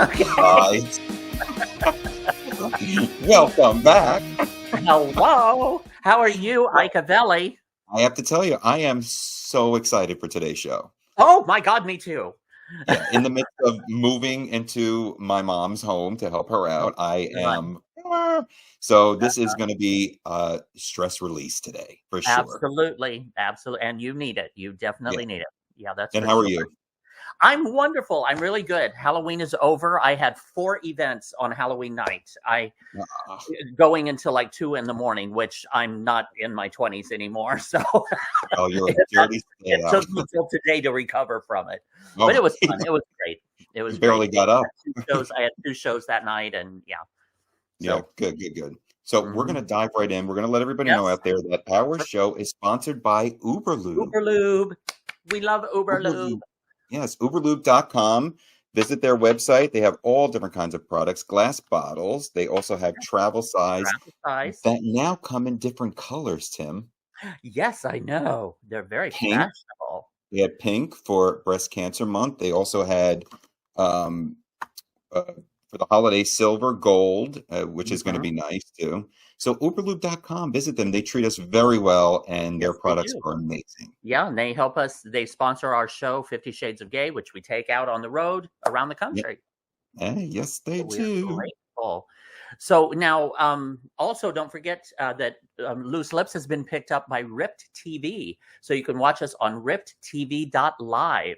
Right. Welcome back. Hello. How are you, Avelli? I have to tell you, I am so excited for today's show. Oh my God, me too. Yeah, in the midst of moving into my mom's home to help her out, I am. So this is going to be stress release today for sure. Absolutely, and you need it. You definitely need it. Yeah, that's. And how are you? I'm wonderful. I'm really good. Halloween is over. I had 4 events on Halloween night. Going until like 2 a.m, which I'm not in my 20s anymore. So you're a dirty. It took me till today to recover from it, but it was fun. It was great. It was barely got up. I had 2 shows that night, and good. So we're going to dive right in. We're going to let everybody know out there that our show is sponsored by Uberlube. Uberlube. We love Uberlube. Yes, uberlube.com. Visit their website. They have all different kinds of products, glass bottles. They also have travel size that now come in different colors, Tim. Yes, I know. They're very fashionable. They had pink for Breast Cancer Month. They also had for the holiday silver, gold, which is going to be nice too. So uberlube.com, visit them. They treat us very well, and their products are amazing. Yeah, and they help us. They sponsor our show, 50 Shades of Gay, which we take out on the road around the country. Yes, they do. Grateful. So now, also don't forget that Loose Lips has been picked up by Ripped TV. So you can watch us on rippedtv.live.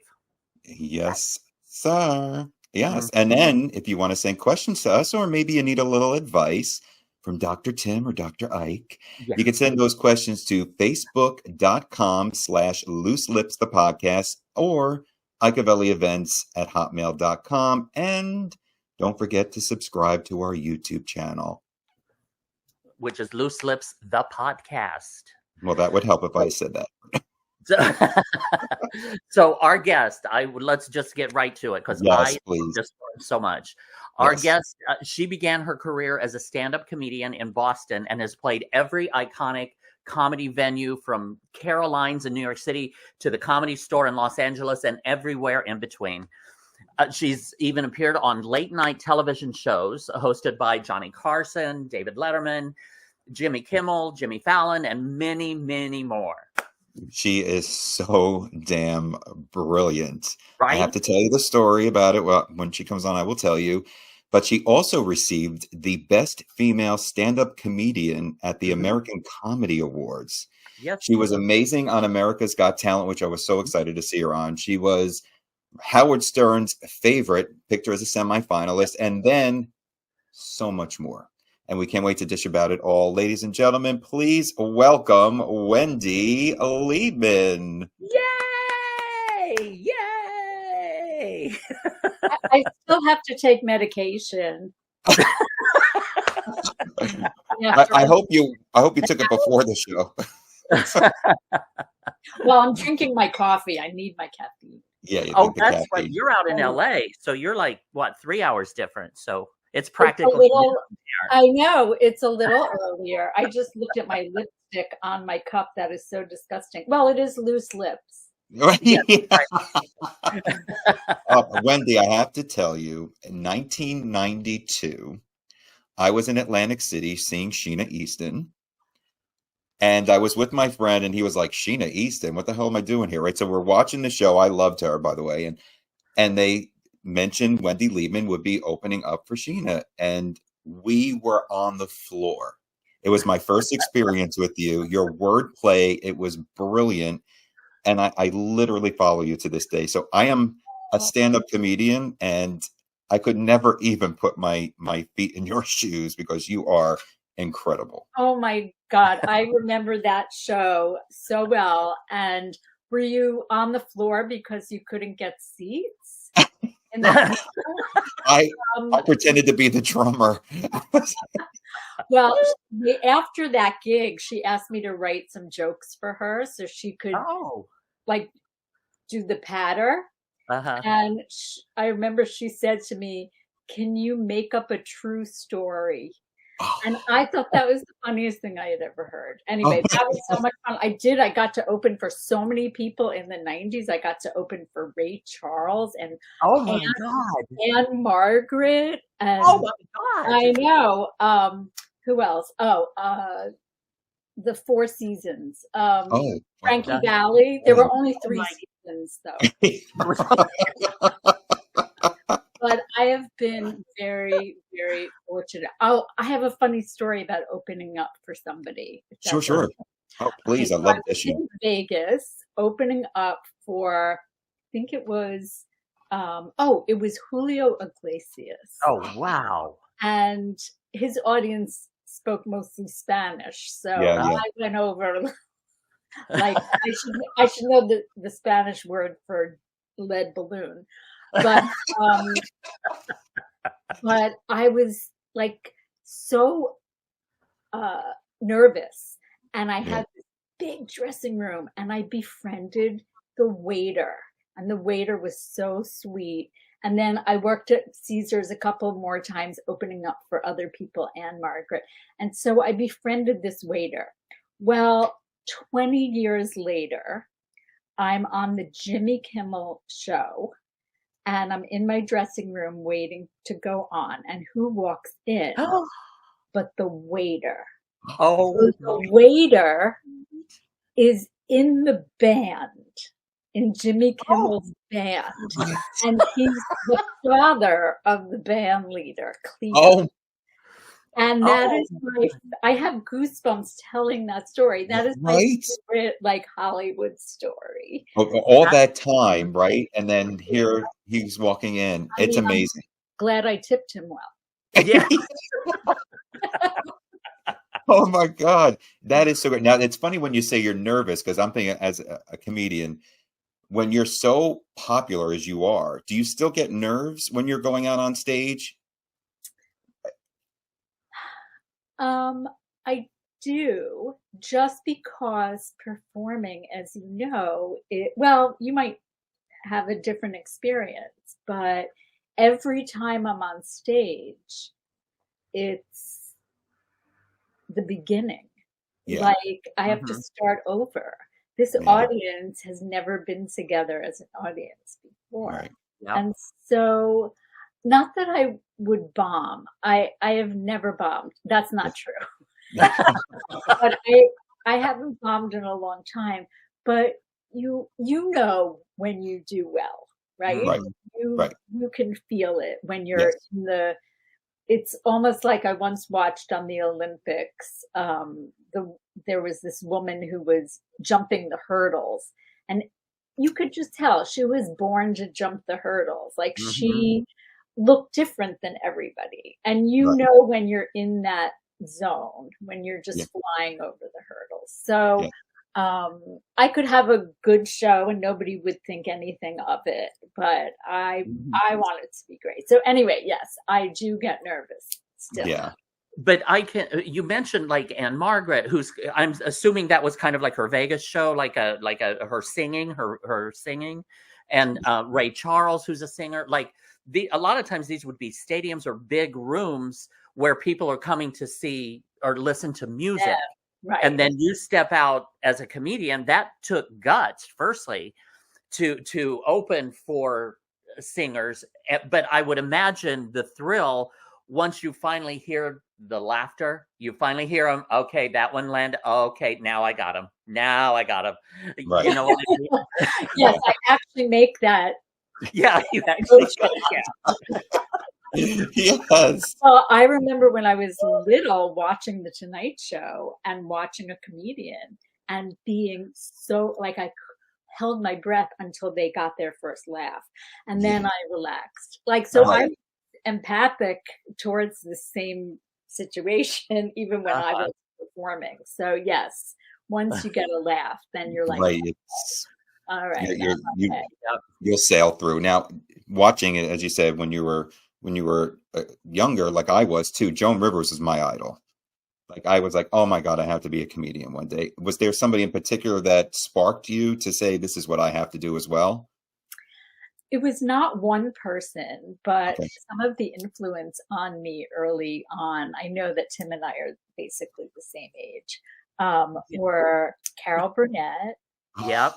Yes, sir. Yes. And then if you want to send questions to us, or maybe you need a little advice from Dr. Tim or Dr. Ike, you can send those questions to facebook.com/looselipsthepodcast or IkeAvelliEvents@hotmail.com. And don't forget to subscribe to our YouTube channel, which is Loose Lips the Podcast. Well, that would help if I said that. So our guest, let's just get right to it, because I just learned so much. Our guest, she began her career as a stand-up comedian in Boston and has played every iconic comedy venue from Caroline's in New York City to the Comedy Store in Los Angeles and everywhere in between. She's even appeared on late-night television shows hosted by Johnny Carson, David Letterman, Jimmy Kimmel, Jimmy Fallon, and many, many more. She is so damn brilliant. Right? I have to tell you the story about it. Well, when she comes on, I will tell you. But she also received the Best Female Stand-Up Comedian at the American Comedy Awards. Yes. She was amazing on America's Got Talent, which I was so excited to see her on. She was Howard Stern's favorite, picked her as a semifinalist, and then so much more. And we can't wait to dish about it all. Ladies and gentlemen, please welcome Wendy Liebman. Yay! Yay! I still have to take medication. I hope you took it before the show. Well, I'm drinking my coffee. I need my caffeine. Yeah. That's right. You're out in LA, so you're like 3 hours different. So it's practically. I know it's a little earlier. I just looked at my lipstick on my cup. That is so disgusting. Well, it is Loose Lips. Wendy, I have to tell you, in 1992, I was in Atlantic City seeing Sheena Easton. And I was with my friend, and he was like, Sheena Easton, what the hell am I doing here? Right. So we're watching the show. I loved her, by the way. And they mentioned Wendy Liebman would be opening up for Sheena. And we were on the floor. It was my first experience with you. Your wordplay, it was brilliant. And I literally follow you to this day. So I am a stand-up comedian, and I could never even put my feet in your shoes because you are incredible. Oh my God. I remember that show so well. And were you on the floor because you couldn't get seats? I pretended to be the drummer. Well, after that gig, she asked me to write some jokes for her so she could do the patter. And I remember she said to me, "Can you make up a true story?" And I thought that was the funniest thing I had ever heard. Anyway, that was so much fun. I got to open for so many people in the 90s. I got to open for Ray Charles and and Margaret. And oh my God. I know. Who else? The Four Seasons. Frankie Valli. There were only 3 seasons though. But I have been very, very fortunate. I have a funny story about opening up for somebody. Sure. Oh, please. I love this. In Vegas, opening up for, I think it was, it was Julio Iglesias. Oh, wow. And his audience spoke mostly Spanish. So I went over, like, I should know the Spanish word for lead balloon. But but I was like so nervous, and I had this big dressing room, and I befriended the waiter, and the waiter was so sweet. And then I worked at Caesars a couple more times, opening up for other people and Margaret. And so I befriended this waiter. Well, 20 years later, I'm on the Jimmy Kimmel show. And I'm in my dressing room waiting to go on. And who walks in? But the waiter. Oh, the waiter is in the band, in Jimmy Kimmel's band. And he's the father of the band leader, Cleo. Oh. And that is I have goosebumps telling that story. That is my favorite, like, Hollywood story. All that time, right? And then here he's walking in. It's amazing. I'm glad I tipped him well. Yeah. Oh my God. That is so great. Now, it's funny when you say you're nervous, because I'm thinking as a comedian, when you're so popular as you are, do you still get nerves when you're going out on stage? I do, just because performing, as you know, you might have a different experience, but every time I'm on stage, it's the beginning. Like, I have to start over. This audience has never been together as an audience before. Right. Yep. And so, not that I would bomb. I have never bombed. That's not true. But I haven't bombed in a long time. But you know when you do well, right? You can feel it when you're in the. It's almost like I once watched on the Olympics. There was this woman who was jumping the hurdles, and you could just tell she was born to jump the hurdles. Like, she looked different than everybody. And you know when you're in that zone, when you're just flying over the hurdles. So I could have a good show and nobody would think anything of it, but I want it to be great. So anyway, yes, I do get nervous still. Yeah. But you mentioned like Anne Margaret, I'm assuming that was kind of like her Vegas show, like her singing, and Ray Charles, who's a singer. Like, a lot of times these would be stadiums or big rooms where people are coming to see or listen to music. Yeah, right. And then you step out as a comedian. That took guts, firstly, to open for singers. But I would imagine the thrill once you finally hear the laughter, you finally hear them. Okay, that one landed. Okay, now I got him. Right. You know what I mean? Yes, I actually make that. Yeah, you actually. Yes. Well, I remember when I was little watching The Tonight Show and watching a comedian and being so, like, I held my breath until they got their first laugh. And then I relaxed. Like, so I'm empathic towards the same situation, even when I was performing. So yes, once you get a laugh, then you're like, all right, you'll sail through. Now, watching it, as you said, when you were younger, like I was too, Joan Rivers is my idol. Like, I was like, oh my God, I have to be a comedian one day. Was there somebody in particular that sparked you to say, this is what I have to do as well? it was not one person, but some of the influence on me early on, I know that Tim and I are basically the same age, were Carol Burnett. Yep.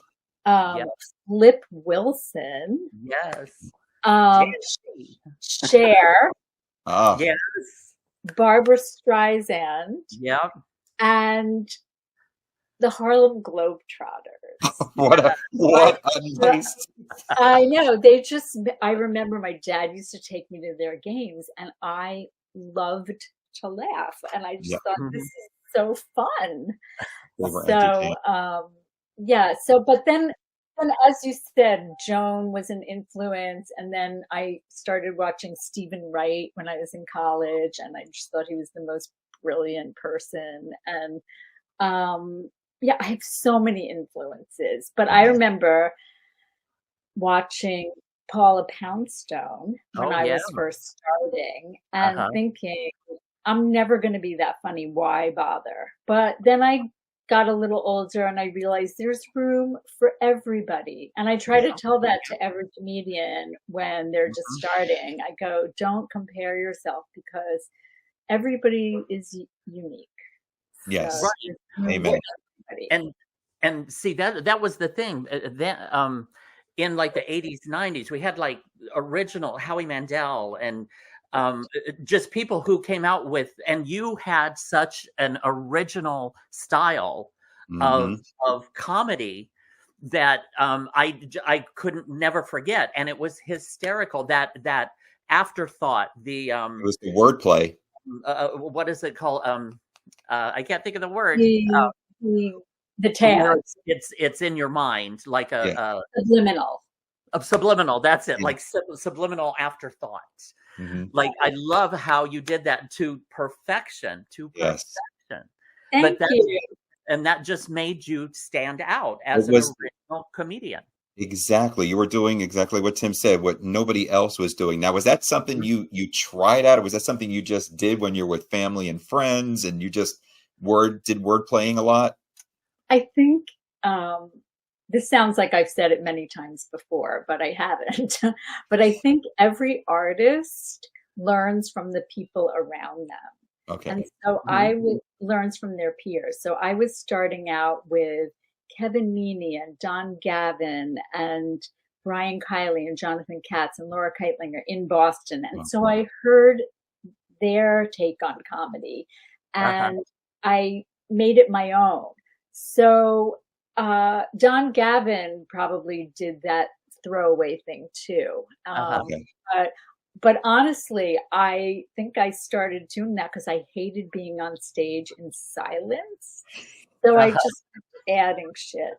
Flip Wilson. Yes. Cher. Yes. Barbara Streisand. Yep. And the Harlem Globetrotters. What a nice. I know. I remember my dad used to take me to their games, and I loved to laugh. And I just thought, this is so fun. But then, as you said, Joan was an influence. And then I started watching Stephen Wright when I was in college, and I just thought he was the most brilliant person. And I have so many influences, but I remember watching Paula Poundstone when I was first starting and thinking, I'm never going to be that funny. Why bother? But then I got a little older and I realized there's room for everybody. And I try to tell that to every comedian when they're just starting. I go, don't compare yourself because everybody is unique. Yes. So, Amen. And see that was the thing in like the 80s, 90s, we had like original Howie Mandel and just people who came out with, and you had such an original style of comedy that I couldn't never forget, and it was hysterical. That afterthought, it was the wordplay. What is it called? I can't think of the word. The tag. It's in your mind, like a subliminal. Subliminal. That's it. Like subliminal afterthoughts. Like I love how you did that to perfection. Thank you. And that just made you stand out as an original comedian. Exactly. You were doing exactly what Tim said, what nobody else was doing. Now, was that something you tried out, or was that something you just did when you're with family and friends and you just did word playing a lot? I think this sounds like I've said it many times before, but I haven't. But I think every artist learns from the people around them. Okay. And so learns from their peers. So I was starting out with Kevin Meaney and Don Gavin and Bryan Kiley and Jonathan Katz and Laura Keitlinger in Boston. And so I heard their take on comedy and I made it my own. So Don Gavin probably did that throwaway thing too. But honestly, I think I started doing that because I hated being on stage in silence. So I just adding shit.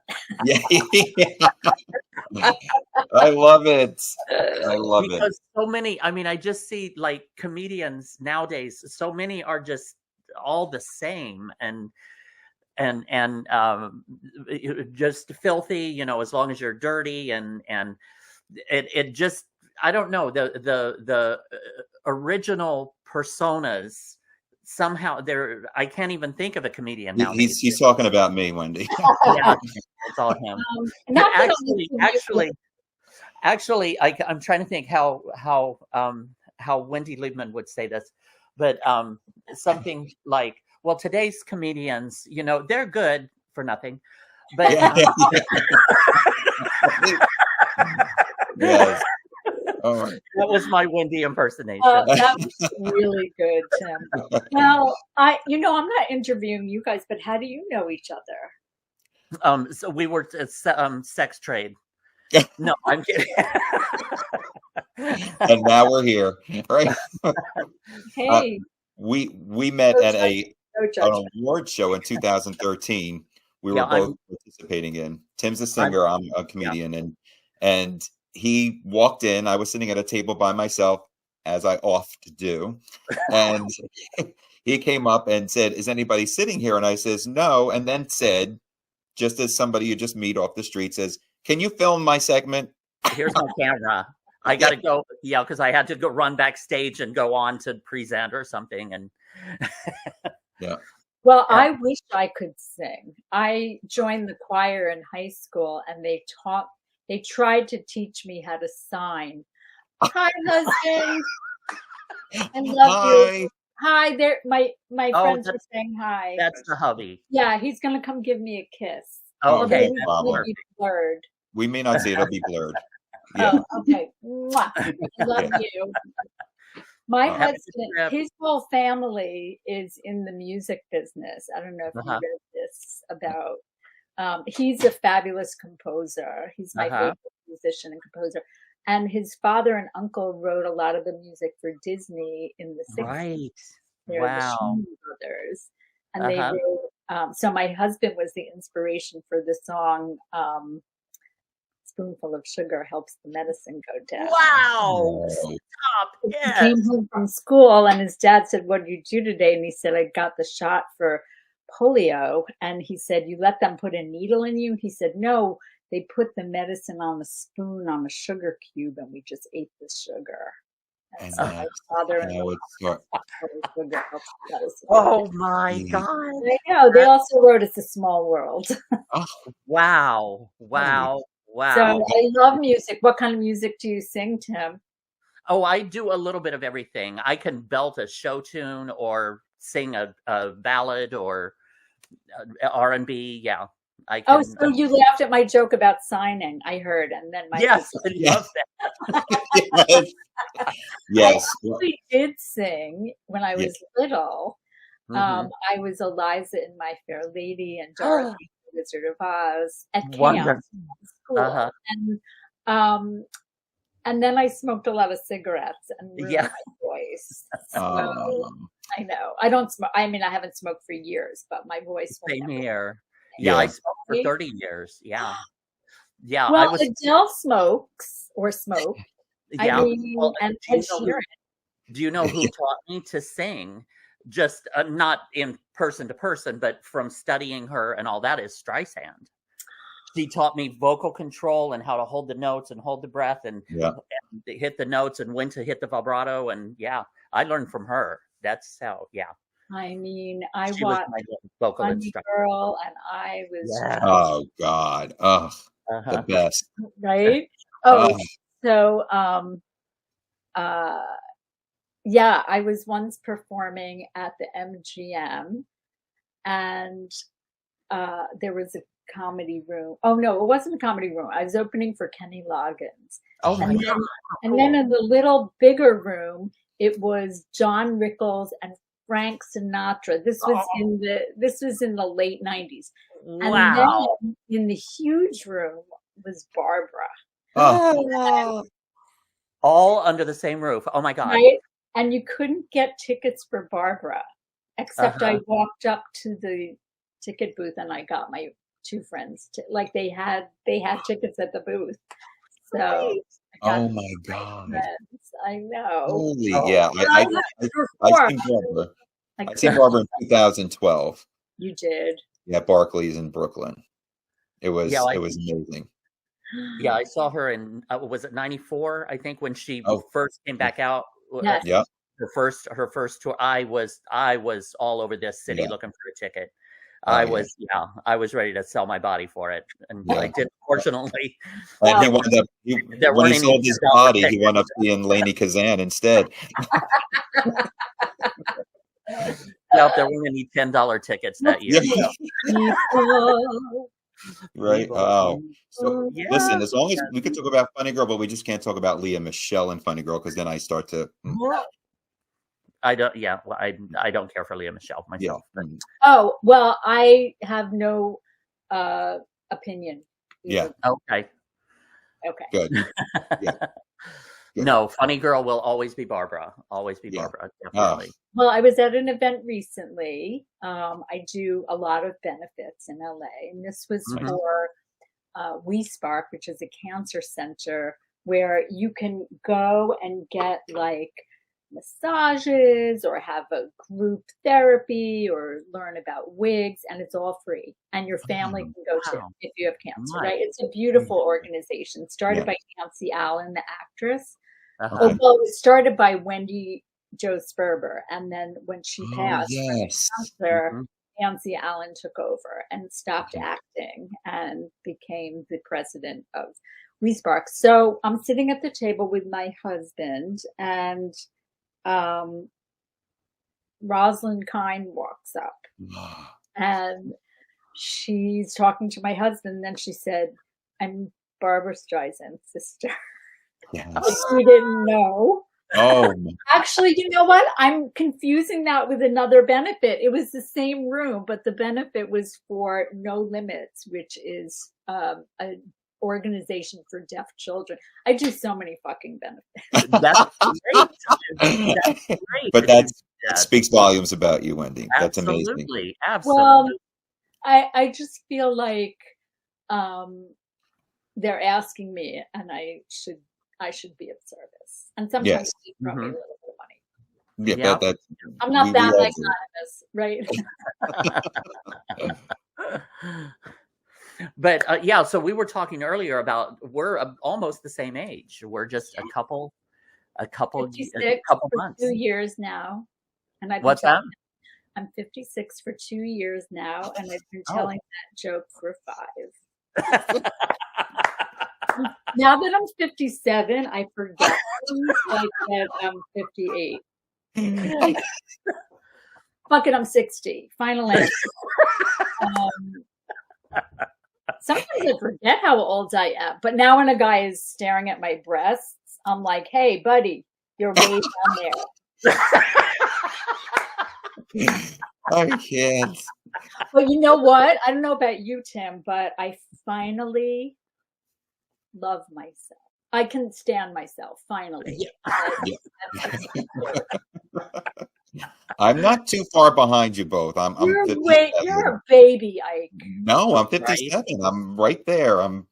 I love it. I love it. Because so many, I just see like comedians nowadays, so many are just all the same and just filthy, as long as you're dirty and it just, I don't know, the original personas somehow I can't even think of a comedian now. He's talking about me, Wendy. Yeah, it's all him. Actually, I'm trying to think how Wendy Liebman would say this, but something like, well, today's comedians, they're good for nothing, but yes. Oh. That was my Wendy impersonation. That was really good, Tim. Well, I'm not interviewing you guys, but how do you know each other? So we were sex trade. No, I'm kidding. And now we're here, right? Hey, we met at an award show in 2013. We were both participating in. Tim's a singer. I'm a comedian, and he walked in. I was sitting at a table by myself, as I oft do, and he came up and said, "Is anybody sitting here?" And I says, "No," and then said, just as somebody you just meet off the street, says, "Can you film my segment?" Here's my camera. I got to go, because I had to go run backstage and go on to present or something. And Well, I wish I could sing. I joined the choir in high school, and they taught they tried to teach me how to sign. Hi, husband. I love you. Hi, there. My friends are saying hi. That's the hubby. Yeah, he's gonna come give me a kiss. Okay, it'll be blurred. We may not see it; it'll be blurred. Yeah. Oh, okay. Mwah. I love you. My husband, his whole family is in the music business. I don't know if you read this about. He's a fabulous composer. He's my favorite musician and composer. And his father and uncle wrote a lot of the music for Disney in the 60s. Right. They're the Schumann brothers. And they wrote, so my husband was the inspiration for the song, Spoonful of Sugar Helps the Medicine Go Down. Wow. Stop. Yes. He came home from school and his dad said, what did you do today? And he said, I got the shot for polio. And he said, you let them put a needle in you? He said, no. They put the medicine on a spoon on a sugar cube, and we just ate the sugar. And so my father and oh my God! I know. They also wrote "It's a Small World." Wow! So I love music. What kind of music do you sing, Tim? Oh, I do a little bit of everything. I can belt a show tune or sing a ballad or R&B. Yeah. So you laughed at my joke about signing, I heard, and then my I love that. Yes. I actually did sing when I was little. I was Eliza in My Fair Lady and Dorothy the Wizard of Oz at camp school. And then I smoked a lot of cigarettes and ruined my voice. So, I know. I don't smoke. I mean, I haven't smoked for years, but my voice will Same here. Yeah, I smoked for 30 years. Yeah. Yeah. Well, Adele smokes or smoked. Yeah. I mean, and do you know who taught me to sing? Just not in person to person, but from studying her and all that is Streisand. She taught me vocal control and how to hold the notes and hold the breath and hit the notes and when to hit the vibrato. And I learned from her. That's how, I mean, I she watched vocal Funny Girl, and I was. Oh God! Oh, the best. Right? So, I was once performing at the MGM, and there was a comedy room. Oh no, it wasn't a comedy room. I was opening for Kenny Loggins. Oh my God! And then in the little bigger room, it was John Rickles and Frank Sinatra. This was in the late 90s. And then in the huge room was Barbara. All under the same roof. Oh my God. Right? And you couldn't get tickets for Barbara, except I walked up to the ticket booth and I got my two friends. They had tickets at the booth. So oh my God. I know. Holy I seen Barbara. I seen Barbara in 2012. You did? Yeah, Barclays in Brooklyn. It was amazing. Yeah, I saw her in was it 94? I think when she first came back out. Yeah. Her first tour. I was all over this city looking for a ticket. I was ready to sell my body for it, and I did. Fortunately, and he wound up when he sold his body, he wound up seeing Lainey Kazan instead. Well, there weren't any $10 tickets that year. Right. Oh, so listen. As long as we can talk about Funny Girl, but we just can't talk about Leah Michelle and Funny Girl because then I start to. I don't. Yeah, well, I don't care for Leah Michelle myself. Yeah. Oh well, I have no opinion. Yeah. Okay. Good. Yeah. No, Funny Girl will always be Barbara. Always be Barbara. Definitely. Well, I was at an event recently. I do a lot of benefits in LA, and this was for We Spark, which is a cancer center where you can go and get like massages or have a group therapy or learn about wigs, and it's all free, and your family can go to if you have cancer. Right? It's a beautiful organization started by Nancy Allen, the actress. Well, it was started by Wendy Jo Sperber, and then when she passed cancer, Nancy Allen took over and stopped acting and became the president of Sparks. So I'm sitting at the table with my husband, and Rosalind Kine walks up, and she's talking to my husband. And then she said, "I'm Barbara Streisand's sister." Yes. We didn't know. Oh, actually, you know what? I'm confusing that with another benefit. It was the same room, but the benefit was for No Limits, which is an organization for deaf children. I do so many fucking benefits. That's great. That's great. But that speaks volumes about you, Wendy. That's Absolutely. amazing. Absolutely. Well, I just feel like they're asking me, and I should be of service. And sometimes they throw me a little bit of money. Yeah, that I'm not that magnanimous, right? But so we were talking earlier about we're almost the same age. We're just a couple months. 2 years now, and What's that? I'm 56 for 2 years now, and I've been telling that joke for 5. Now that I'm 57, I forget like that I'm 58. Fuck it, I'm 60. Final answer. Sometimes I forget how old I am, but now when a guy is staring at my breasts, I'm like, "Hey, buddy, you're way down there." I can't. But you know what? I don't know about you, Tim, but I finally love myself. I can stand myself, finally. I'm not too far behind you both. You're a baby, Ike. No, I'm 57. Right? I'm right there. I'm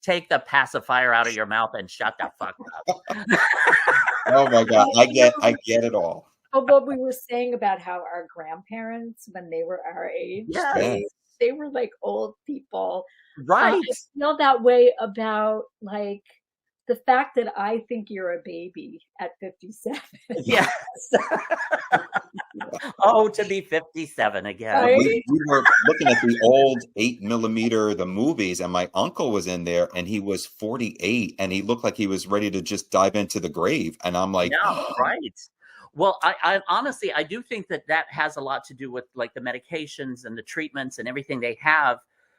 take the pacifier out of your mouth and shut the fuck up. Oh my God. I get it all. Oh, what we were saying about how our grandparents, when they were our age, they were like old people. Right. I feel that way about like the fact that I think you're a baby at 57. Yes. To be 57 again. Right? We were looking at the old 8mm, the movies, and my uncle was in there, and he was 48, and he looked like he was ready to just dive into the grave. And I'm like, right. Well, I honestly, I do think that has a lot to do with like the medications and the treatments and everything they have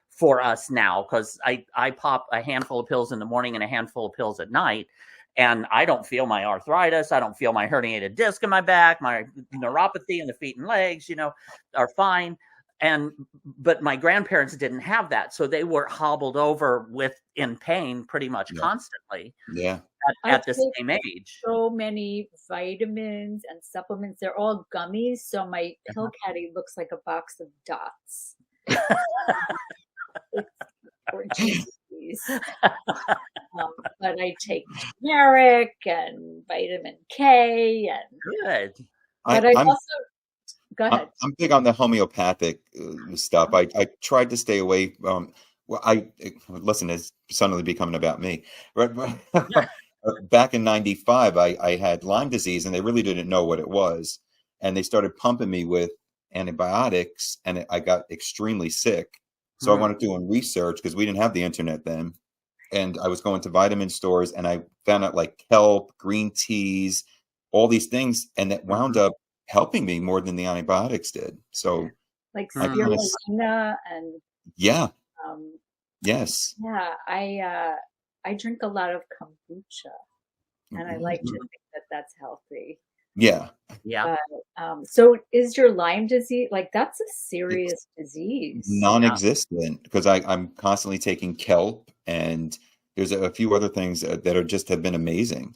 for us now, because I pop a handful of pills in the morning and a handful of pills at night, and I don't feel my arthritis. I don't feel my herniated disc in my back. My neuropathy in the feet and legs, are fine. But my grandparents didn't have that, so they were hobbled over in pain pretty much constantly. Yeah. At the same age. So many vitamins and supplements. They're all gummies, so my pill caddy looks like a box of dots. But I take turmeric and vitamin K and good. But I also go ahead. I'm big on the homeopathic stuff. I tried to stay away. Listen, it's suddenly becoming about me. Back in '95, I had Lyme disease, and they really didn't know what it was, and they started pumping me with antibiotics, and I got extremely sick. So I wanted doing research because we didn't have the internet then. And I was going to vitamin stores, and I found out like kelp, green teas, all these things. And that wound up helping me more than the antibiotics did. So like spirulina and yes. Yeah, I drink a lot of kombucha, and I like to think that that's healthy. Yeah. So is your Lyme disease, like, that's a serious disease? Non-existent, because I'm constantly taking kelp, and there's a few other things that are just have been amazing.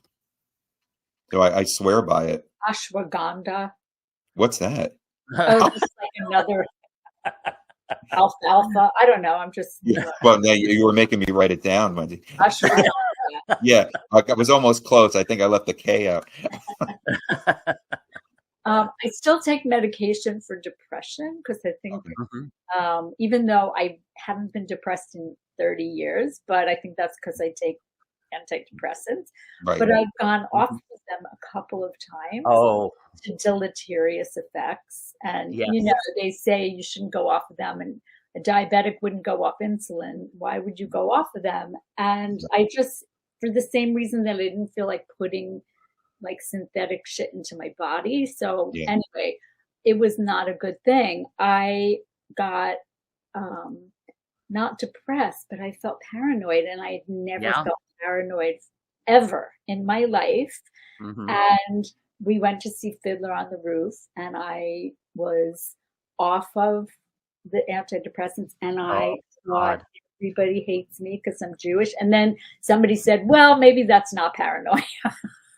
So I swear by it. Ashwagandha. What's that? Oh, just like another alfalfa. I don't know. I'm just. Well, you were making me write it down, Wendy. Ashwagandha. Yeah, I was almost close. I think I left the K out. I still take medication for depression because I think, even though I haven't been depressed in 30 years, but I think that's because I take antidepressants. Right. But I've gone off of them a couple of times to deleterious effects. And, they say you shouldn't go off of them a diabetic wouldn't go off insulin. Why would you go off of them? And I just, for the same reason that I didn't feel like putting like synthetic shit into my body. So anyway, it was not a good thing. I got not depressed, but I felt paranoid, and I had never felt paranoid ever in my life. And we went to see Fiddler on the Roof, and I was off of the antidepressants, and I thought everybody hates me because I'm Jewish. And then somebody said, well, maybe that's not paranoia.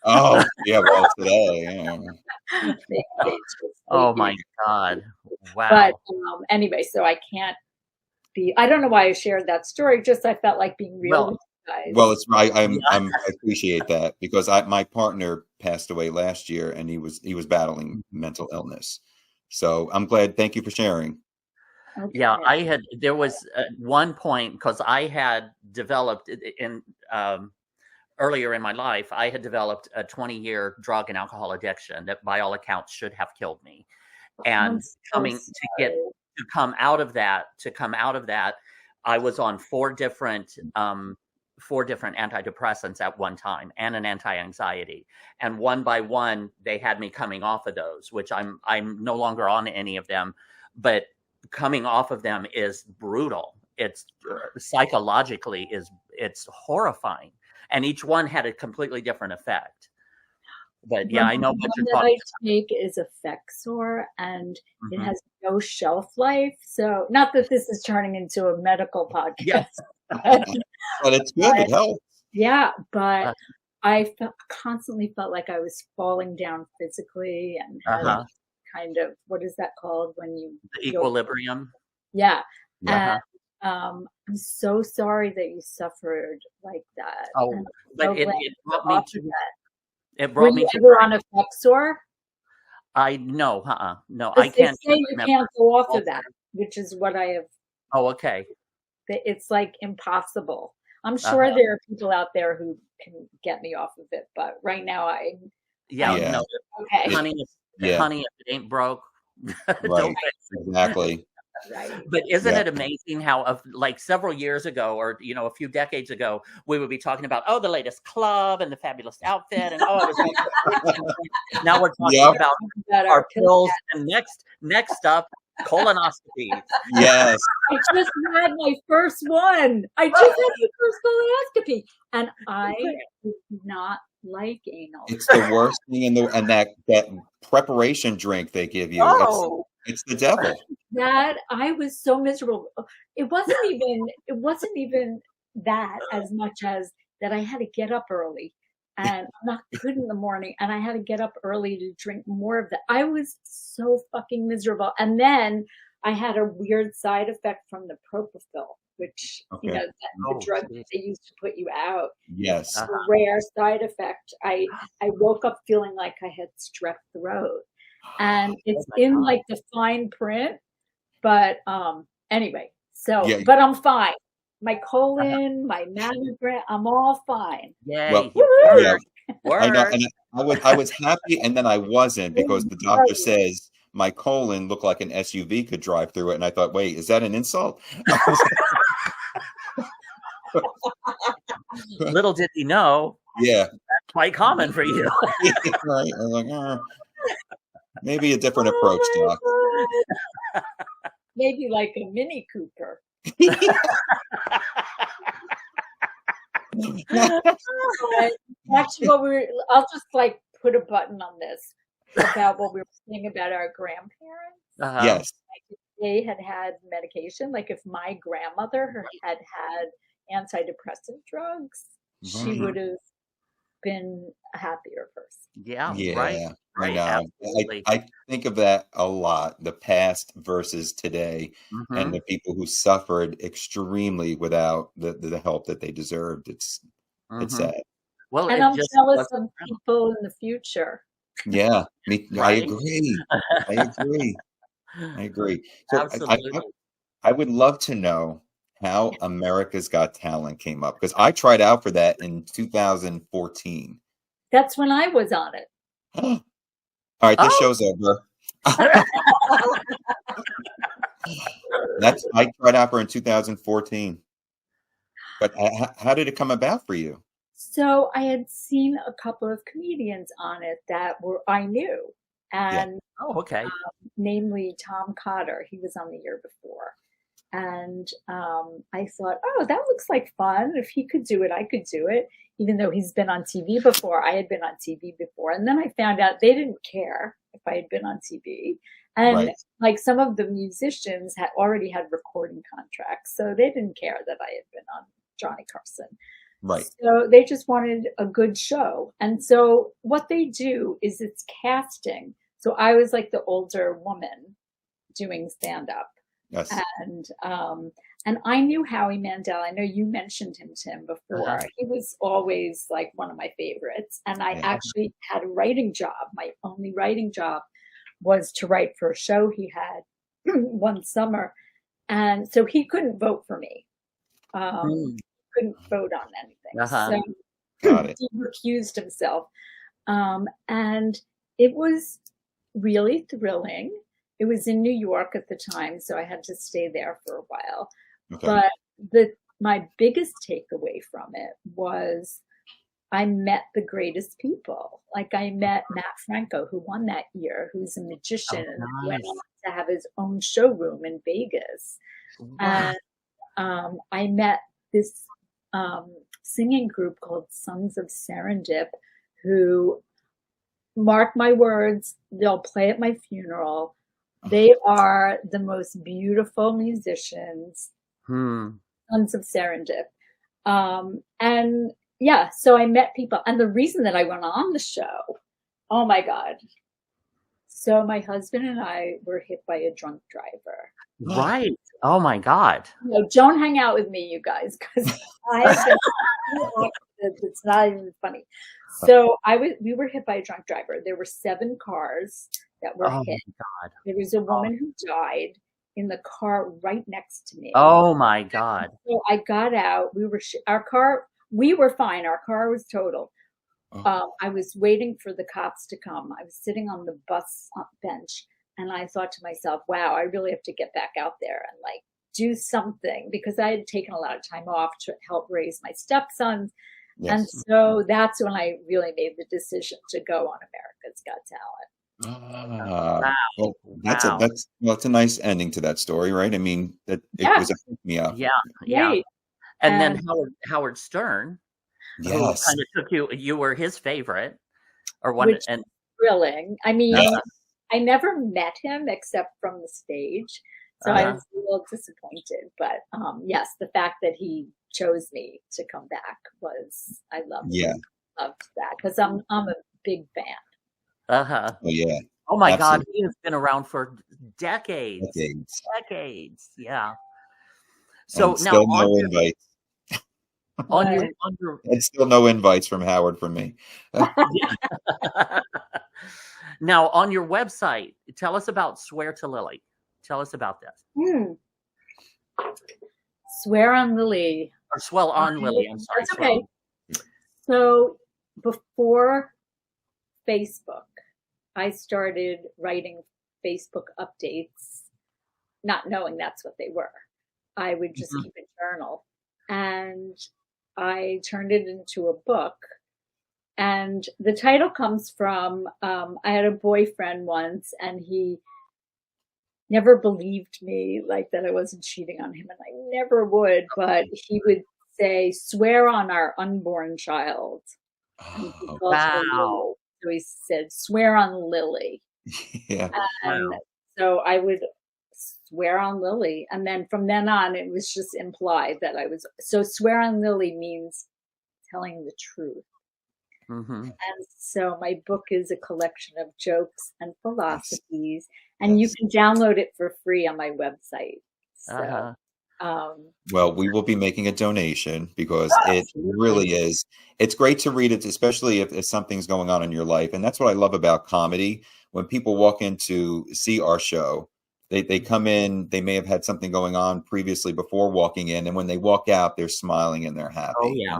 Oh, yeah, well, today. Oh, my God. Wow. But anyway, so I can't be, I don't know why I shared that story, just I felt like being real with you guys. Well, it's I appreciate that, because my partner passed away last year, and he was battling mental illness. So I'm glad. Thank you for sharing. Okay. Yeah, there was one point, because I had developed in earlier in my life, I had developed a 20-year drug and alcohol addiction that by all accounts should have killed me. And to come out of that, I was on four different antidepressants at one time, and an anti-anxiety. And one by one, they had me coming off of those, which I'm no longer on any of them, but coming off of them is brutal. It's psychologically it's horrifying. And each one had a completely different effect. But yeah, I know what you're talking about. I take is Effexor, and it has no shelf life. So not that this is turning into a medical podcast. Yes. But it's good. It helps. Yeah, but I constantly felt like I was falling down physically, and had kind of, what is that called when you the equilibrium? Yeah. And I'm so sorry that you suffered like that. Oh, and but it brought me to that. It brought Were me you to ever on Effexor? no, I can't. They say you can't go off of that, which is what I have. Oh, okay. It's like impossible. I'm sure there are people out there who can get me off of it, but right now no. Okay. Honey, if it ain't broke, right. Exactly. Right. But isn't it amazing how, like several years ago, or a few decades ago, we would be talking about the latest club and the fabulous outfit, and now we're talking about our pills, and next up, colonoscopy. Yes. I just had my first one. I just had my first colonoscopy, and I did not like anal. It's the worst thing and that preparation drink they give you. It's the devil. That I was so miserable. It wasn't even that as much as that I had to get up early, and I'm not good in the morning, and I had to get up early to drink more of that. I was so fucking miserable. And then I had a weird side effect from the propofol, which the drug that they used to put you out. Yes. A rare side effect. I woke up feeling like I had strep throat. And it's in like the fine print, but anyway, but I'm fine. My colon, my mammogram, I'm all fine. Yay. Well, I know, and I was happy, and then I wasn't, because the doctor says my colon looked like an SUV could drive through it, and I thought, wait, is that an insult? Little did he know. Yeah, that's quite common for you. Right. I was like, maybe a different approach, Doc. Maybe like a Mini Cooper. Actually, I'll just like put a button on this about what we were saying about our grandparents. Yes. Like if they had medication, like if my grandmother had antidepressant drugs, she would have been a happier person. Yeah. Right. I know. I think of that a lot, the past versus today, and the people who suffered extremely without the help that they deserved. It's sad. Well, and I'm jealous of people in the future. Yeah, I agree. I agree. So I would love to know how America's Got Talent came up, because I tried out for that in 2014. That's when I was on it. All right, this show's over. I tried out for in 2014. But how did it come about for you? So I had seen a couple of comedians on it that I knew, and oh, okay, namely Tom Cotter. He was on the year before, and I thought, oh, that looks like fun. If he could do it, I could do it. Even though he's been on TV before, I had been on TV before, and then I found out they didn't care if I had been on TV. And like some of the musicians had already had recording contracts, so they didn't care that I had been on Johnny Carson. Right. So they just wanted a good show. And so what they do is it's casting. So I was like the older woman doing stand-up. Yes. And I knew Howie Mandel. I know you mentioned him, Tim, before. He was always like one of my favorites. And I actually had a writing job. My only writing job was to write for a show he had one summer. And so he couldn't vote for me. Couldn't vote on anything. So he recused himself. And it was really thrilling. It was in New York at the time, so I had to stay there for a while. Okay. But my biggest takeaway from it was I met the greatest people. Like I met Matt Franco, who won that year, who's a magician and went on to have his own showroom in Vegas. Wow. And I met this singing group called Sons of Serendip, who, mark my words, they'll play at my funeral. They are the most beautiful musicians, Sons of Serendip. And yeah, so I met people. And the reason that I went on the show, oh my God. So my husband and I were hit by a drunk driver. Right. Oh my God. No, don't hang out with me, you guys, because it's not even funny. So we were hit by a drunk driver. There were 7 cars that were hit. God. There was a woman who died in the car right next to me. Oh my God. So I got out. We were fine. Our car was totaled. I was waiting for the cops to come. I was sitting on the bus bench. And I thought to myself, wow, I really have to get back out there and like do something, because I had taken a lot of time off to help raise my stepsons. Yes. And so that's when I really made the decision to go on America's Got Talent. Wow. That's a nice ending to that story, right? I mean, it was a pick me up. Yeah. Right. And then Howard Stern, who kind of took you were his favorite, or one, and thrilling. I mean, I never met him except from the stage, so I was a little disappointed. But yes, the fact that he chose me to come back was, I loved that, because I'm a big fan. Oh yeah. Oh my God, he has been around for decades. Yeah. So and now still no invites. And still no invites from Howard from me. Now, on your website, tell us about Swear to Lily. Tell us about this. Swear on Lily. Or Swell on Lily, I'm sorry. That's okay. So before Facebook, I started writing Facebook updates, not knowing that's what they were. I would just keep a journal. And I turned it into a book. And the title comes from, I had a boyfriend once, and he never believed me, like that I wasn't cheating on him, and I never would, but he would say, swear on our unborn child. Wow. So he said, swear on Lily. Yeah. And so I would swear on Lily. And then from then on, it was just implied that I was, so swear on Lily means telling the truth. And so my book is a collection of jokes and philosophies, and you can download it for free on my website. So, well, we will be making a donation, because it really is. It's great to read it, especially if something's going on in your life. And that's what I love about comedy. When people walk in to see our show, they come in, they may have had something going on previously before walking in, and when they walk out, they're smiling and they're happy. Oh, yeah.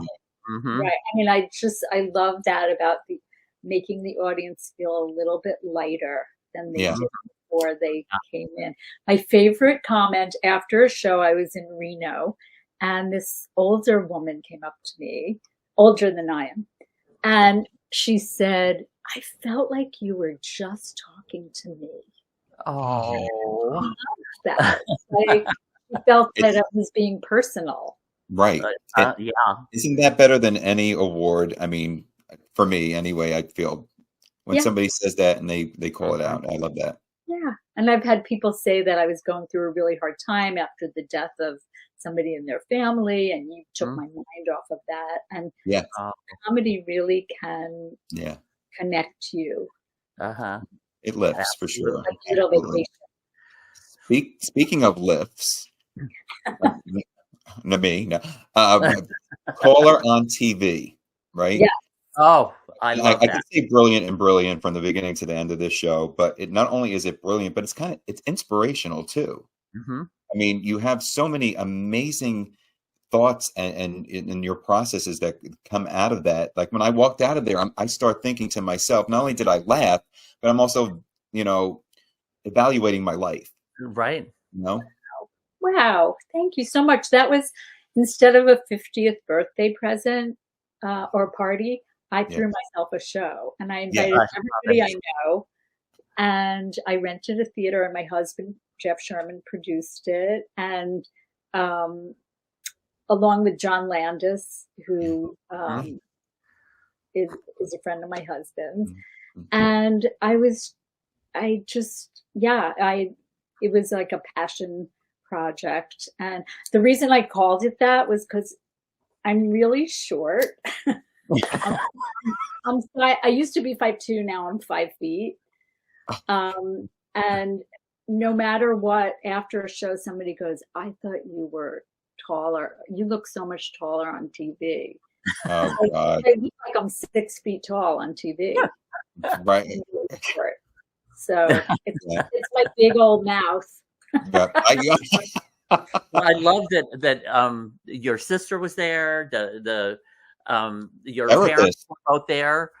Right. I mean, I love that about making the audience feel a little bit lighter than they did before they came in. My favorite comment after a show, I was in Reno, and this older woman came up to me, older than I am, and she said, I felt like you were just talking to me. Oh, that. Like, I felt that it was being personal. Right. yeah. Isn't that better than any award? I mean, for me anyway, I feel when somebody says that and they call it out. I love that. Yeah. And I've had people say that I was going through a really hard time after the death of somebody in their family, and you took my mind off of that. And comedy really can connect you. It lifts for sure. Speaking of lifts, caller on TV, right? Yeah. Oh, I love that. I could say brilliant from the beginning to the end of this show, but it not only is it brilliant, but it's inspirational too. I mean, you have so many amazing thoughts and in your processes that come out of that. Like when I walked out of there, I start thinking to myself, not only did I laugh, but I'm also, evaluating my life. Right. Wow. Thank you so much. That was, instead of a 50th birthday present or party, I threw myself a show, and I invited everybody I know, and I rented a theater, and my husband, Jeff Sherman, produced it. And along with John Landis, who is a friend of my husband's. And it was like a passion project. And the reason I called it that was because I'm really short. I used to be 5'2", now I'm 5 feet. And no matter what, after a show, somebody goes, I thought you were taller. You look so much taller on TV. Oh, God. I look like I'm 6 feet tall on TV. Right. So it's my big old mouth. I loved it that your sister was there, your parents were both there,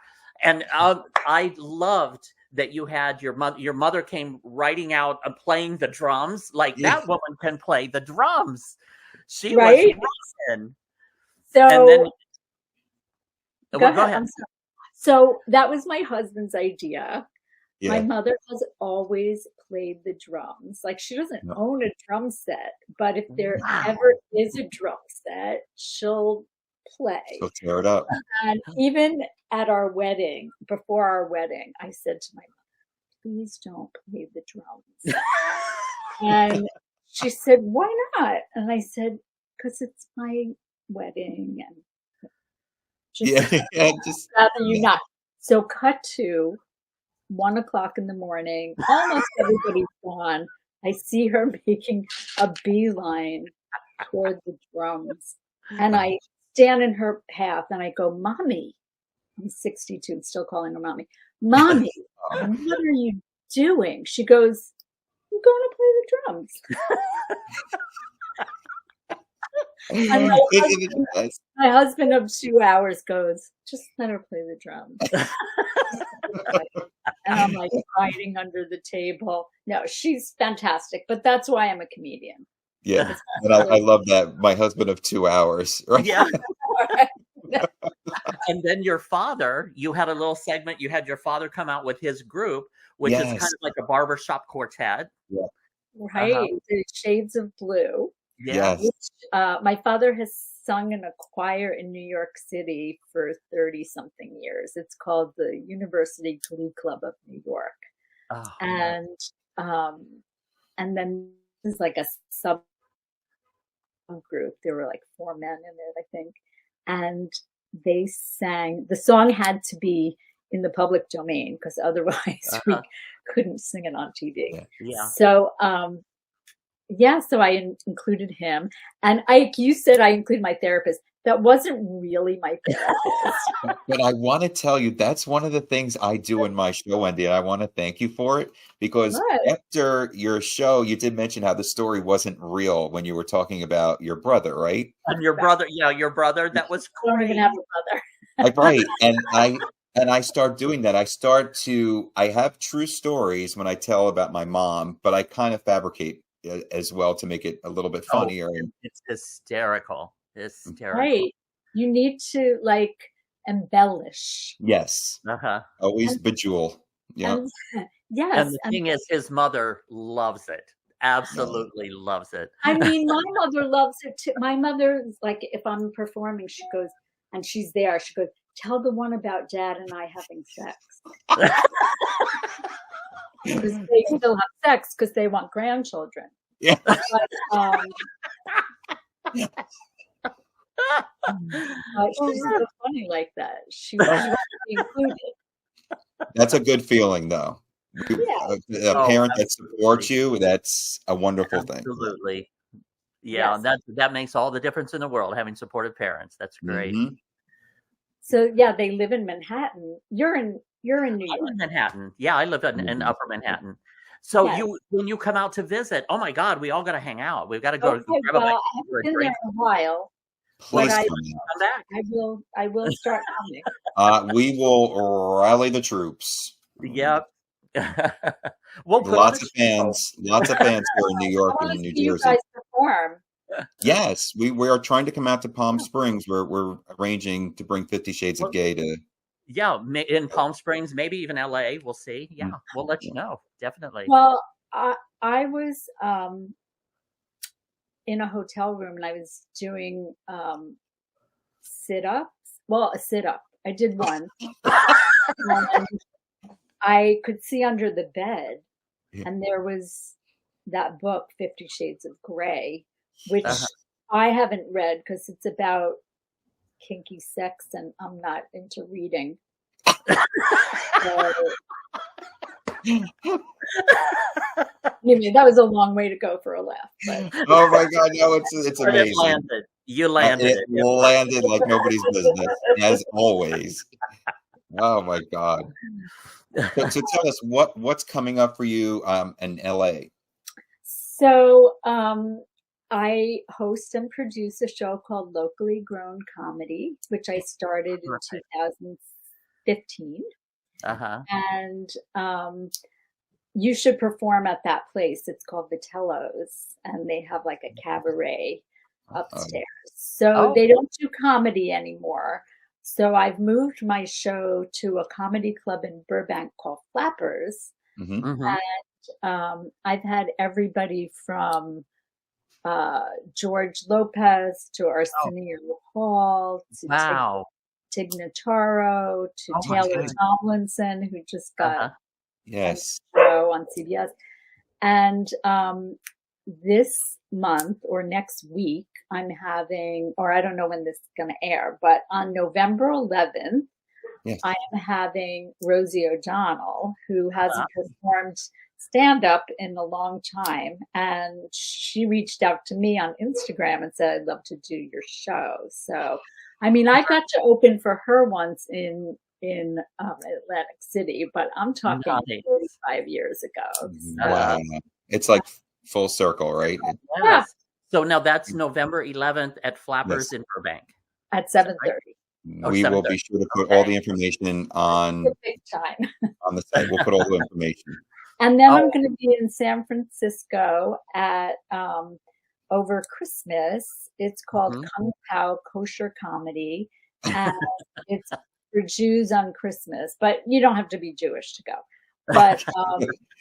and I loved that you had your mother came writing out and playing the drums. Like that woman can play the drums. She was amazing. So and then, go ahead. So that was my husband's idea. Yeah. My mother has always played the drums. Like, she doesn't own a drum set, but if there ever is a drum set, she'll play. She'll tear it up. And even at our wedding, before our wedding, I said to my mother, please don't play the drums. And she said, why not? And I said, because it's my wedding. And just rather you not. So cut to 1 o'clock in the morning, almost everybody's gone. I see her making a beeline toward the drums, and I stand in her path and I go, Mommy, I'm 62, I'm still calling her Mommy. Mommy, what are you doing? She goes, I'm going to play the drums. And my husband of 2 hours goes, just let her play the drums. And I'm like hiding under the table. No, she's fantastic, but that's why I'm a comedian. Yeah, and I love that. My husband of 2 hours. Right? Yeah. And then your father, you had a little segment. You had your father come out with his group, which is kind of like a barbershop quartet. Yeah. Right. The Shades of Blue. Yes. Which, my father has sung in a choir in New York City for 30-something years. It's called the University Glee Club of New York. Oh, and then there's like a sub group. There were like 4 men in it, I think. And they sang, the song had to be in the public domain because otherwise we couldn't sing it on TV. Yeah. So, so I included him. And you said I included my therapist. That wasn't really my therapist. But I want to tell you, that's one of the things I do in my show, Wendy, and I want to thank you for it, because after your show, you did mention how the story wasn't real when you were talking about your brother, right? And your brother, your brother, that was cool. I don't even have a brother. Right. And And I start doing that. I have true stories when I tell about my mom, but I kind of fabricate as well to make it a little bit funnier. It's hysterical. Hysterical. Right. You need to like embellish. Yes. Always bejewel. Yeah. Yes. And the thing is, his mother loves it. Absolutely loves it. I mean, my mother loves it too. My mother's like, if I'm performing, she goes, and she's there, she goes, tell the one about Dad and I having sex. Because they still have sex because they want grandchildren. Yeah. But, she's so funny like that. She wants to be included. That's a good feeling, though. A parent that supports you, that's a wonderful thing. Absolutely. Yeah, yes. That makes all the difference in the world, having supportive parents. That's great. Mm-hmm. So yeah, they live in Manhattan. You're in New York. I live in Manhattan. Yeah, I live in Upper Manhattan. So when you come out to visit, oh my God, we all got to hang out. We've got to go. Okay, well, I haven't been there in a while. Please come back. I will start coming. We will rally the troops. Yep. We'll lots of fans here in New York and in New Jersey. You guys perform. Yes, we are trying to come out to Palm Springs. We're arranging to bring 50 Shades of Gay to. Yeah, in Palm Springs, maybe even LA. We'll see. Yeah, we'll let you know. Definitely. Well, I was in a hotel room and I was doing sit-ups. Well, a sit-up. I did one. And I could see under the bed, and there was that book, 50 Shades of Grey, which I haven't read because it's about kinky sex, and I'm not into reading. Anyway, that was a long way to go for a laugh. But. Oh my God, no, it's amazing. You landed. It landed like nobody's business, as always. Oh my God. So tell us what's coming up for you in LA. So I host and produce a show called Locally Grown Comedy, which I started in 2015. And you should perform at that place. It's called Vitello's, and they have like a cabaret upstairs. So they don't do comedy anymore. So I've moved my show to a comedy club in Burbank called Flappers. And I've had everybody from George Lopez to Arsenio Hall to Tig Notaro to Taylor Tomlinson, who just got a show on CBS. And this month or next week, I'm having, or I don't know when this is going to air, but on November 11th, I am having Rosie O'Donnell, who hasn't performed stand-up in a long time. And she reached out to me on Instagram and said, I'd love to do your show. So, I mean, I got to open for her once in Atlantic City, but I'm talking 45 years ago. So. Wow. It's like full circle, right? Yeah. So now that's November 11th at Flappers in Burbank. At 7:30. We will be sure to put all the information on the site. We'll put all the information. And then I'm going to be in San Francisco at over Christmas. It's called Kung Pao Kosher Comedy, and it's for Jews on Christmas. But you don't have to be Jewish to go. But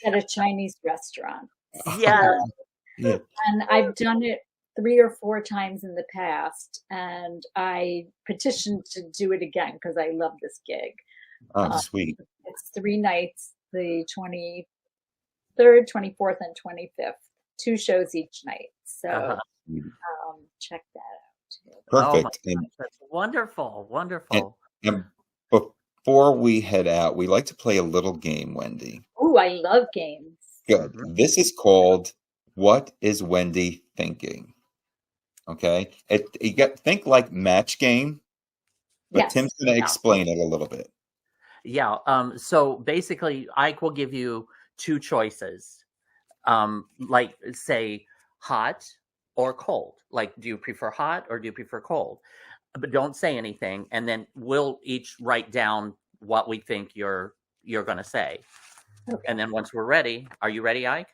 at a Chinese restaurant. Yeah. And I've done it 3 or 4 times in the past, and I petitioned to do it again because I love this gig. Oh, sweet. It's 3 nights, the 23rd, 24th, and 25th. 2 shows each night. So check that out too. Perfect. That's wonderful. Wonderful. And before we head out, we like to play a little game, Wendy. Oh, I love games. Good. This is called What is Wendy Thinking? Okay. Think like match game, but Tim's going to explain it a little bit. Yeah. So basically, Ike will give you 2 choices, like say hot or cold. Like, do you prefer hot or do you prefer cold? But don't say anything, and then we'll each write down what we think you're going to say. Okay. And then once we're ready, are you ready, Ike?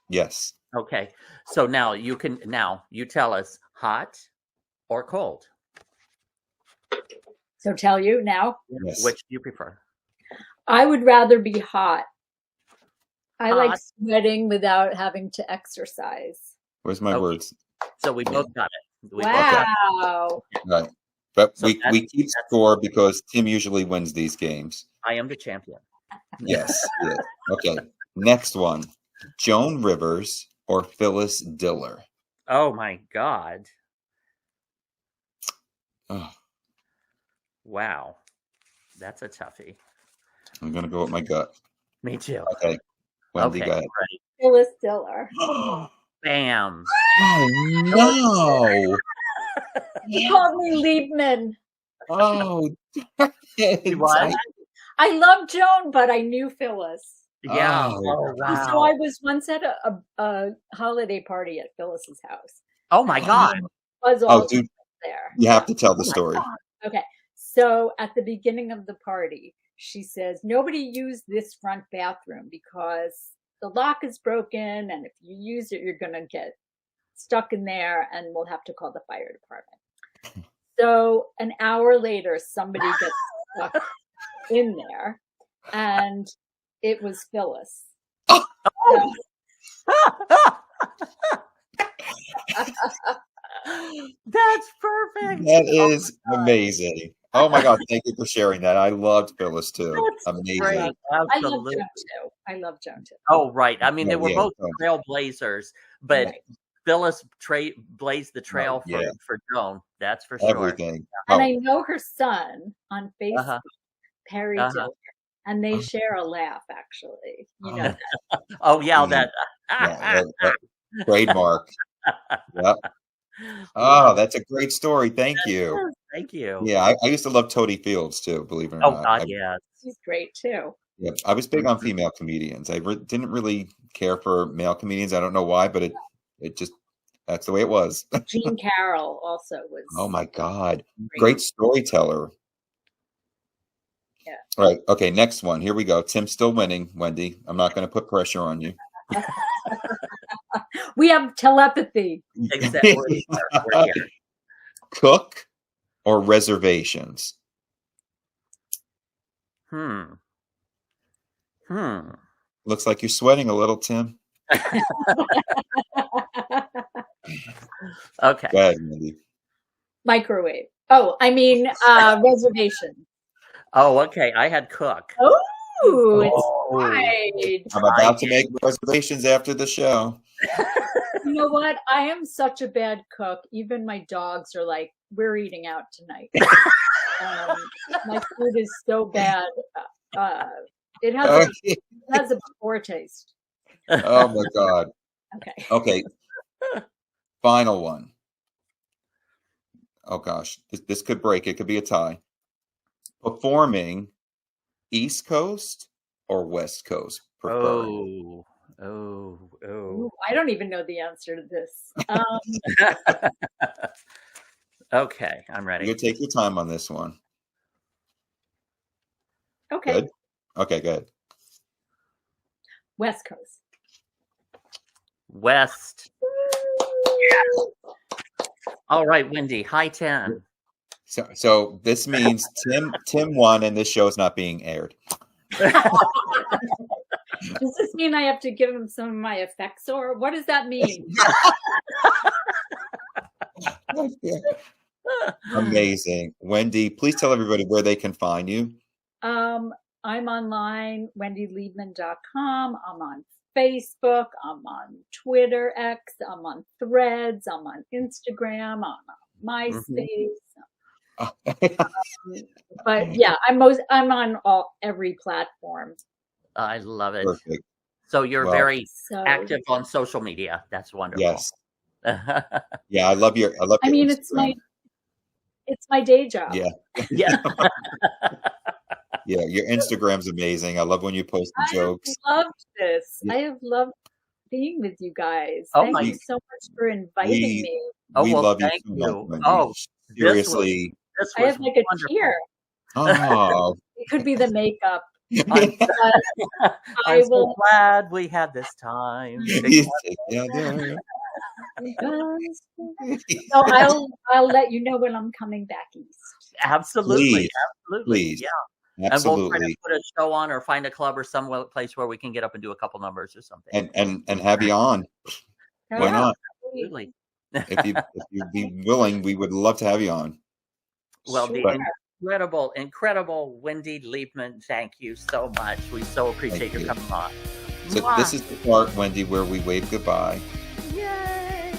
Yes. Okay. So now you tell us hot or cold. So tell you now? Yes. Which do you prefer? I would rather be hot. I like sweating without having to exercise. Where's my words? So we both got it. Wow. Right. But So we keep score because Tim usually wins these games. I am the champion. Yes. Yeah. Okay. Next one. Joan Rivers or Phyllis Diller? Oh my God. Oh, Wow. That's a toughie. I'm going to go with my gut. Me too. Okay. Wendy, go ahead. Ready. Phyllis Diller. Bam. Oh, no. He called me Liebman. Oh, What? I love Joan, but I knew Phyllis. Yeah. Oh, Oh, wow. So I was once at a holiday party at Phyllis's house. Oh my God. Was all dude, there. you have to tell the story. Okay. So at the beginning of the party, she says, nobody use this front bathroom because the lock is broken. And if you use it, you're going to get stuck in there and we'll have to call the fire department. So an hour later, somebody gets stuck in there and it was Phyllis. So, That's perfect. That is amazing. Oh my God, thank you for sharing that. I loved Phyllis too. That's Amazing. great. Absolutely. I love Joan too. Oh, right. I mean, they were Yeah, both trailblazers, but Right. Phyllis blazed the trail for Joan. That's for sure. Everything. And Oh, I know her son on Facebook, Perry Diller, and they share a laugh, actually. You know that. Oh, yeah. That. that trademark. Yep. Oh, that's a great story. Thank you. Thank you. Yeah, I used to love Toady Fields too, believe it or Oh, not. God, yeah. She's great too. Yeah, I was big on female comedians. I didn't really care for male comedians. I don't know why, but it just, that's the way it was. Jean Carroll also was. Oh my God. Great storyteller. Yeah. All right. Okay. Next one. Here we go. Tim's still winning, Wendy. I'm not going to put pressure on you. We have telepathy. Exactly. We're here. Cook or reservations? Looks like you're sweating a little, Tim. Okay. Go ahead, Wendy. Microwave. Oh, I mean, reservation. Oh, okay. I had cook. Oh, it's right. I'm about to make reservations after the show. You know what? I am such a bad cook. Even my dogs are like, we're eating out tonight. My food is so bad. It has a poor taste. Oh my God. Okay. Okay. Final one. Oh gosh, this could break. It could be a tie. Performing East Coast or West Coast preferred? Oh. I don't even know the answer to this. Okay, I'm ready. You take your time on this one. Okay. Good. Okay, good. West Coast. West. All right, Wendy. High 10. So this means Tim won, and this show is not being aired. Does this mean I have to give him some of my effects, or what does that mean? Amazing. Wendy, please tell everybody where they can find you. I'm online, wendyliebman.com. I'm on Facebook. I'm on Twitter X. I'm on Threads. I'm on Instagram. I'm on MySpace. But yeah, I'm on every platform. I love it. Perfect. So you're very active on social media. That's wonderful. Yes. Yeah, I love your. I mean, Instagram. it's my day job. Yeah. Yeah. Yeah, your Instagram's amazing. I love when you post the jokes. I have loved this. Yeah. I have loved being with you guys. Oh, Thank you so much for inviting me. We love you so much. Oh, seriously. I have like a tear. Oh, It could be the makeup. I'm so glad we had this time together. So I'll let you know when I'm coming back east. Absolutely, please. Yeah. Absolutely. And we'll try to put a show on or find a club or some place where we can get up and do a couple numbers or something. And have you on. Why not? Absolutely. If you'd be willing, we would love to have you on. Well, the incredible Wendy Liebman, thank you so much. We so appreciate you coming on. So this is the part, Wendy, where we wave goodbye. Yay!